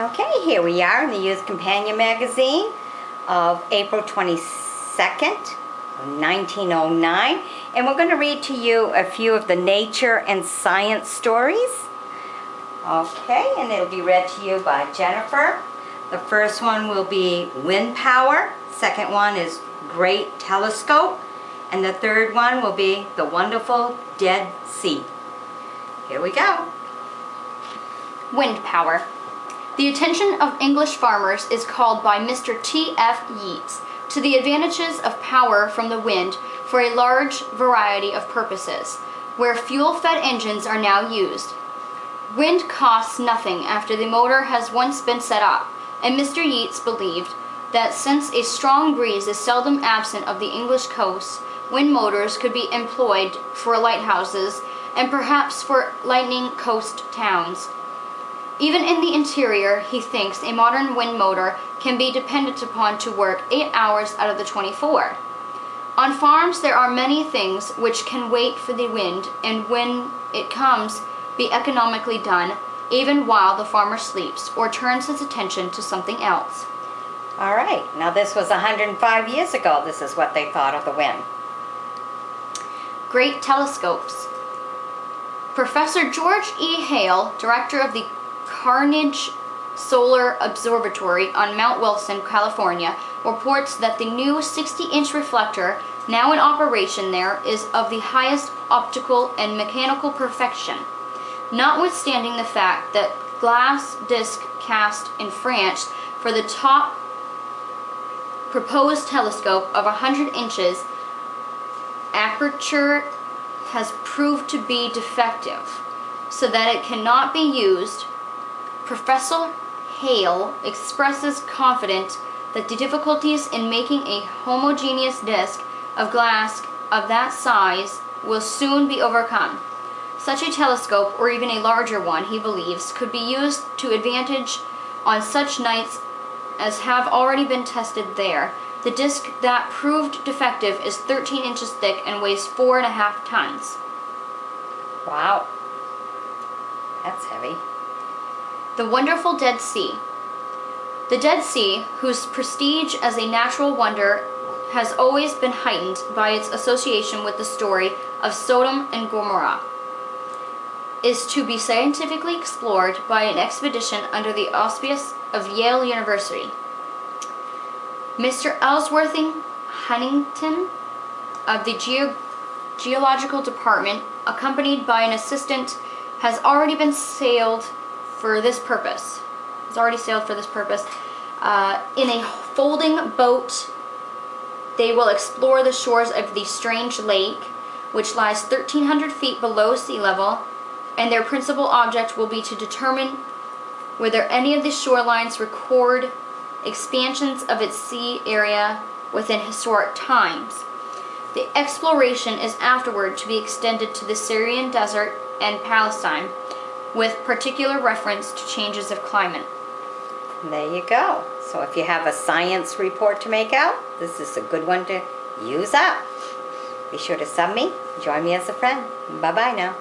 Okay, here we are in the Youth Companion magazine of April 22nd, 1909, and we're going to read to you a few of the nature and science stories. Okay, and it'll be read to you by Jennifer. The first one will be Wind Power, second one is Great Telescope, and the third one will be The Wonderful Dead Sea. Here we go. Wind power. The attention of English farmers is called by Mr. T.F. Yeats to the advantages of power from the wind for a large variety of purposes, where fuel-fed engines are now used. Wind costs nothing after the motor has once been set up, and Mr. Yeats believed that since a strong breeze is seldom absent of the English coast, wind motors could be employed for lighthouses and perhaps for lightning coast towns. Even in the interior, he thinks a modern wind motor can be depended upon to work 8 hours out of the 24. On farms, there are many things which can wait for the wind, and when it comes, be economically done, even while the farmer sleeps or turns his attention to something else. All right, now this was 105 years ago. This is what they thought of the wind. Great telescopes. Professor George E. Hale, director of the Carnegie Solar Observatory on Mount Wilson, California, reports that the new 60-inch reflector now in operation there is of the highest optical and mechanical perfection, notwithstanding the fact that glass disc cast in France for the top proposed telescope of 100 inches aperture has proved to be defective, so that it cannot be used. Professor Hale expresses confidence that the difficulties in making a homogeneous disc of glass of that size will soon be overcome. Such a telescope, or even a larger one, he believes, could be used to advantage on such nights as have already been tested there. The disc that proved defective is 13 inches thick and weighs 4.5 tons. Wow, that's heavy. The Wonderful Dead Sea. The Dead Sea, whose prestige as a natural wonder has always been heightened by its association with the story of Sodom and Gomorrah, is to be scientifically explored by an expedition under the auspices of Yale University. Mr. Ellsworthing Huntington of the Geological Department, accompanied by an assistant, has already sailed for this purpose. In a folding boat, they will explore the shores of the strange lake, which lies 1,300 feet below sea level, and their principal object will be to determine whether any of the shorelines record expansions of its sea area within historic times. The exploration is afterward to be extended to the Syrian desert and Palestine, with particular reference to changes of climate. There you go. So if you have a science report to make out, this is a good one to use up. Be sure to sub me. Join me as a friend. Bye-bye now.